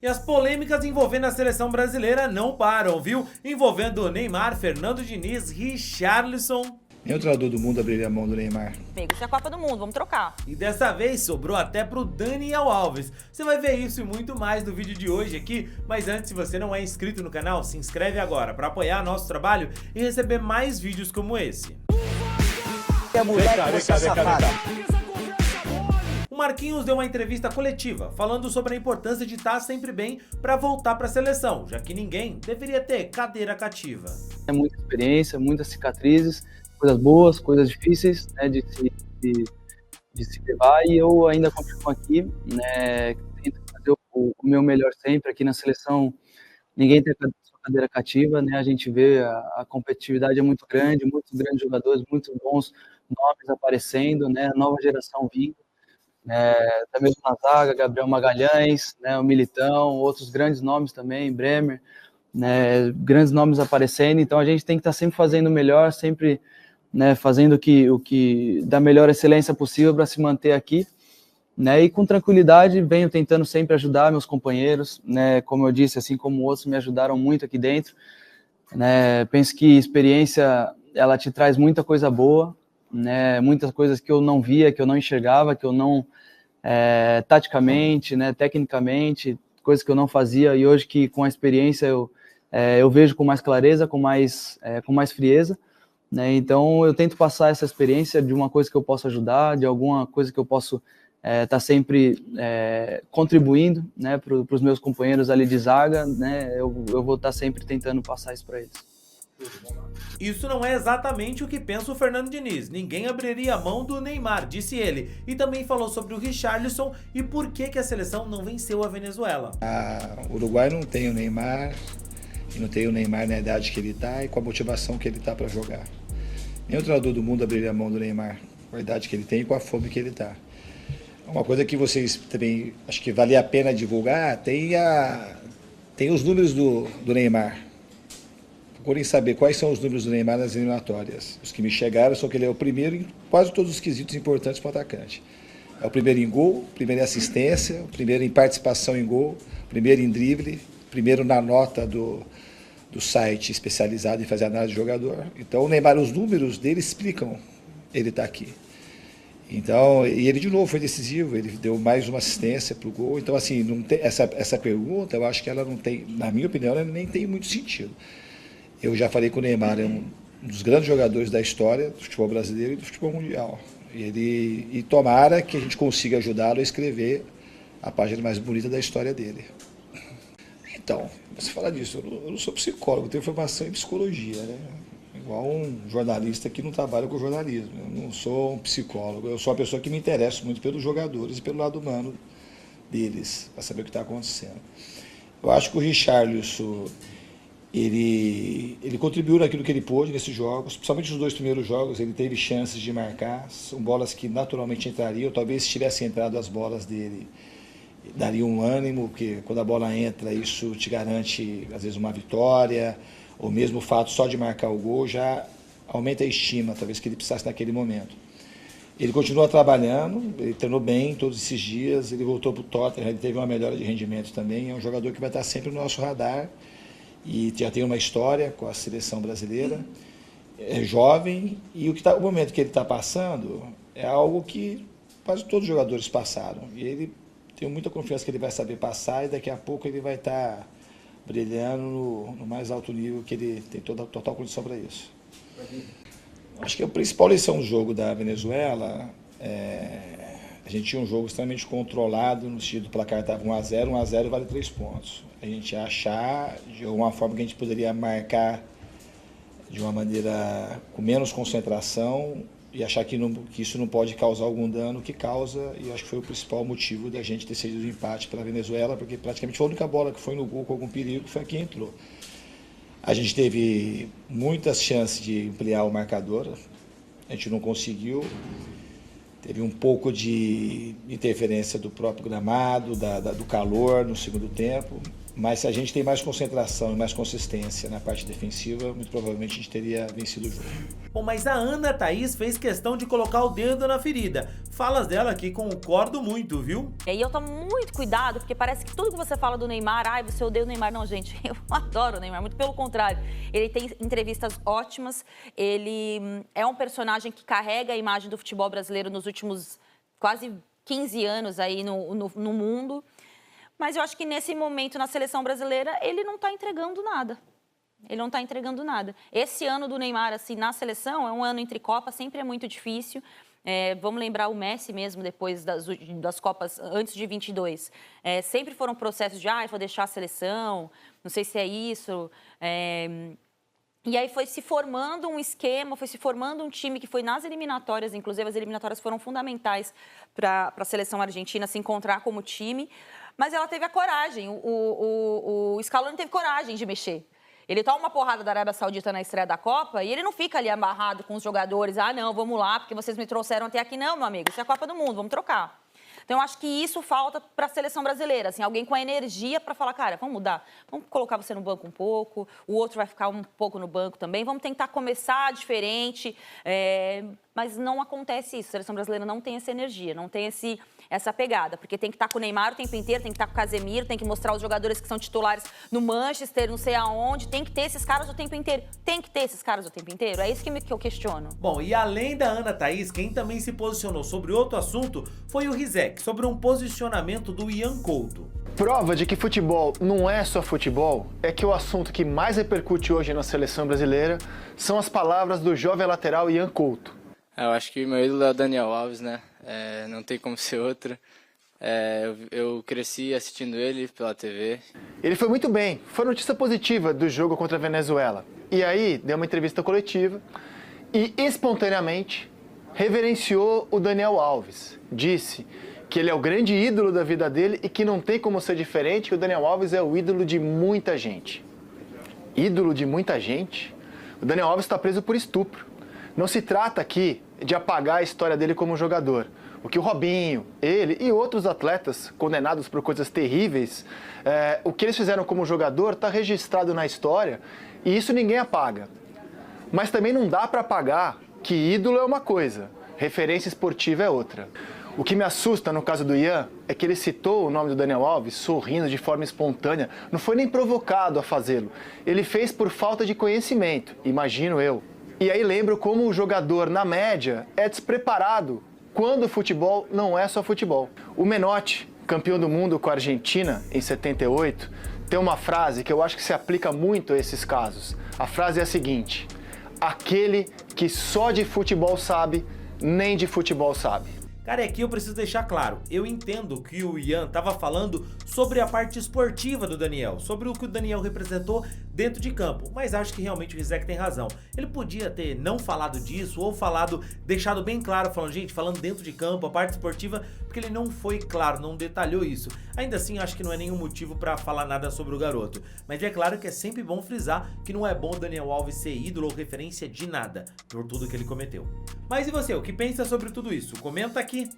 E as polêmicas envolvendo a seleção brasileira não param, viu? Envolvendo Neymar, Fernando Diniz, Richarlison. Nenhum treinador do mundo abriria a mão do Neymar. Amigo, isso é a Copa do Mundo, vamos trocar. E dessa vez sobrou até pro Daniel Alves. Você vai ver isso e muito mais no vídeo de hoje aqui, mas antes, se você não é inscrito no canal, se inscreve agora para apoiar nosso trabalho e receber mais vídeos como esse. O Marquinhos deu uma entrevista coletiva falando sobre a importância de estar sempre bem para voltar para a seleção, já que ninguém deveria ter cadeira cativa. É muita experiência, muitas cicatrizes, coisas boas, coisas difíceis, né, de se levar, e eu ainda continuo aqui, né, tento fazer o meu melhor sempre aqui na seleção. Ninguém tem sua cadeira cativa, né, a gente vê a competitividade é muito grande, muitos grandes jogadores, muitos bons nomes aparecendo, né, nova geração vindo. Até mesmo na zaga, Gabriel Magalhães, né, o Militão, outros grandes nomes também, Bremer, né, grandes nomes aparecendo. Então a gente tem que estar sempre fazendo o melhor, sempre, né, fazendo o que da melhor excelência possível para se manter aqui, né, e com tranquilidade venho tentando sempre ajudar meus companheiros, né, como eu disse, assim como outros me ajudaram muito aqui dentro, né. Penso que experiência ela te traz muita coisa boa, né, muitas coisas que eu não via, que eu não enxergava, que eu não taticamente, né, tecnicamente, coisas que eu não fazia, e hoje que com a experiência eu vejo com mais clareza, com mais frieza, né. Então eu tento passar essa experiência de uma coisa que eu posso ajudar, de alguma coisa que eu posso estar sempre contribuindo, né, para os meus companheiros ali de zaga, né. Eu vou estar sempre tentando passar isso para eles. Isso não é exatamente o que pensa o Fernando Diniz. Ninguém abriria a mão do Neymar, disse ele. E também falou sobre o Richarlison e por que a seleção não venceu a Venezuela. O Uruguai não tem o Neymar, e não tem o Neymar na idade que ele está e com a motivação que ele está para jogar. Nenhum treinador do mundo abriria a mão do Neymar, com a idade que ele tem e com a fome que ele está. Uma coisa que vocês também, acho que vale a pena divulgar, tem os números do Neymar. Procurem saber quais são os números do Neymar nas eliminatórias. Os que me chegaram são que ele é o primeiro em quase todos os quesitos importantes para o atacante. É o primeiro em gol, primeiro em assistência, o primeiro em participação em gol, primeiro em drible, primeiro na nota do site especializado em fazer análise de jogador. Então o Neymar, os números dele explicam ele estar aqui. Então, e ele de novo foi decisivo, ele deu mais uma assistência para o gol. Então, assim, não tem, essa pergunta, eu acho que ela não tem, na minha opinião, ela nem tem muito sentido. Eu já falei que o Neymar é um dos grandes jogadores da história do futebol brasileiro e do futebol mundial. E tomara que a gente consiga ajudá-lo a escrever a página mais bonita da história dele. Então, você fala disso, eu não sou psicólogo, eu tenho formação em psicologia, né? Igual um jornalista que não trabalha com jornalismo. Eu não sou um psicólogo, eu sou uma pessoa que me interessa muito pelos jogadores e pelo lado humano deles, para saber o que está acontecendo. Eu acho que o Richarlison, ele contribuiu naquilo que ele pôde nesses jogos, principalmente nos dois primeiros jogos, ele teve chances de marcar, são bolas que naturalmente entrariam, talvez se tivessem entrado as bolas dele, daria um ânimo, porque quando a bola entra, isso te garante, às vezes, uma vitória, ou mesmo o fato só de marcar o gol já aumenta a estima, talvez, que ele precisasse naquele momento. Ele continua trabalhando, ele treinou bem todos esses dias, ele voltou para o Tottenham, ele teve uma melhora de rendimento também, é um jogador que vai estar sempre no nosso radar, e já tem uma história com a seleção brasileira, é jovem, e o momento que ele está passando é algo que quase todos os jogadores passaram, e ele tem muita confiança que ele vai saber passar, e daqui a pouco ele vai estar brilhando no mais alto nível, que ele tem total condição para isso. Acho que a principal lição do jogo da Venezuela a gente tinha um jogo extremamente controlado, no sentido do placar estava 1-0, 1-0 vale 3 pontos. A gente achar de alguma forma que a gente poderia marcar de uma maneira com menos concentração e achar que isso não pode causar algum dano, que causa, e acho que foi o principal motivo da gente ter cedido o empate para a Venezuela, porque praticamente foi a única bola que foi no gol com algum perigo, foi a que entrou. A gente teve muitas chances de ampliar o marcador, a gente não conseguiu. Teve um pouco de interferência do próprio gramado, do calor no segundo tempo, Mas se a gente tem mais concentração e mais consistência na parte defensiva, muito provavelmente a gente teria vencido o jogo. Bom, mas a Ana Thaís fez questão de colocar o dedo na ferida. Falas dela que concordo muito, viu? E aí eu tomo muito cuidado, porque parece que tudo que você fala do Neymar, ai, você odeia o Neymar. Não, gente, eu adoro o Neymar, muito pelo contrário. Ele tem entrevistas ótimas, ele é um personagem que carrega a imagem do futebol brasileiro nos últimos quase 15 anos aí no mundo. Mas eu acho que nesse momento, na seleção brasileira, ele não está entregando nada. Ele não está entregando nada. Esse ano do Neymar, assim, na seleção, é um ano entre Copas, sempre é muito difícil. Vamos lembrar o Messi mesmo, depois das Copas, antes de 22. Sempre foram processos de, vou deixar a seleção, não sei se é isso. E aí foi se formando um esquema, foi se formando um time que foi nas eliminatórias, inclusive as eliminatórias foram fundamentais para a seleção argentina se encontrar como time. Mas ela teve a coragem, o Scaloni teve coragem de mexer. Ele toma uma porrada da Arábia Saudita na estreia da Copa e ele não fica ali amarrado com os jogadores. Não, vamos lá, porque vocês me trouxeram até aqui. Não, meu amigo, isso é a Copa do Mundo, vamos trocar. Então, eu acho que isso falta para a seleção brasileira, assim, alguém com a energia para falar, cara, vamos mudar, vamos colocar você no banco um pouco, o outro vai ficar um pouco no banco também, vamos tentar começar diferente, mas não acontece isso. A seleção brasileira não tem essa energia, não tem essa pegada, porque tem que estar com o Neymar o tempo inteiro, tem que estar com o Casemiro, tem que mostrar os jogadores que são titulares no Manchester, não sei aonde, tem que ter esses caras o tempo inteiro. Tem que ter esses caras o tempo inteiro? É isso que eu questiono. Bom, e além da Ana Thaís, quem também se posicionou sobre outro assunto foi o Rizek, sobre um posicionamento do Ian Couto. Prova de que futebol não é só futebol é que o assunto que mais repercute hoje na seleção brasileira são as palavras do jovem lateral Ian Couto. Eu acho que meu ídolo é o Daniel Alves, né? Não tem como ser outro. Eu cresci assistindo ele pela TV. Ele foi muito bem, foi notícia positiva do jogo contra a Venezuela. E aí deu uma entrevista coletiva e espontaneamente reverenciou o Daniel Alves. Disse que ele é o grande ídolo da vida dele e que não tem como ser diferente, que o Daniel Alves é o ídolo de muita gente. Ídolo de muita gente? O Daniel Alves está preso por estupro. Não se trata aqui de apagar a história dele como jogador. O que o Robinho, ele e outros atletas condenados por coisas terríveis, o que eles fizeram como jogador está registrado na história e isso ninguém apaga. Mas também não dá para apagar que ídolo é uma coisa, referência esportiva é outra. O que me assusta no caso do Ian é que ele citou o nome do Daniel Alves sorrindo de forma espontânea, não foi nem provocado a fazê-lo. Ele fez por falta de conhecimento, imagino eu. E aí lembro como o jogador, na média, é despreparado quando o futebol não é só futebol. O Menotti, campeão do mundo com a Argentina em 78, tem uma frase que eu acho que se aplica muito a esses casos. A frase é a seguinte: aquele que só de futebol sabe, nem de futebol sabe. Cara, aqui eu preciso deixar claro, eu entendo que o Ian estava falando sobre a parte esportiva do Daniel, sobre o que o Daniel representou dentro de campo, mas acho que realmente o Rizek tem razão. Ele podia ter não falado disso ou deixado bem claro, falando dentro de campo, a parte esportiva, porque ele não foi claro, não detalhou isso. Ainda assim, acho que não é nenhum motivo para falar nada sobre o garoto, mas é claro que é sempre bom frisar que não é bom o Daniel Alves ser ídolo ou referência de nada, por tudo que ele cometeu. Mas e você, o que pensa sobre tudo isso? Comenta aqui!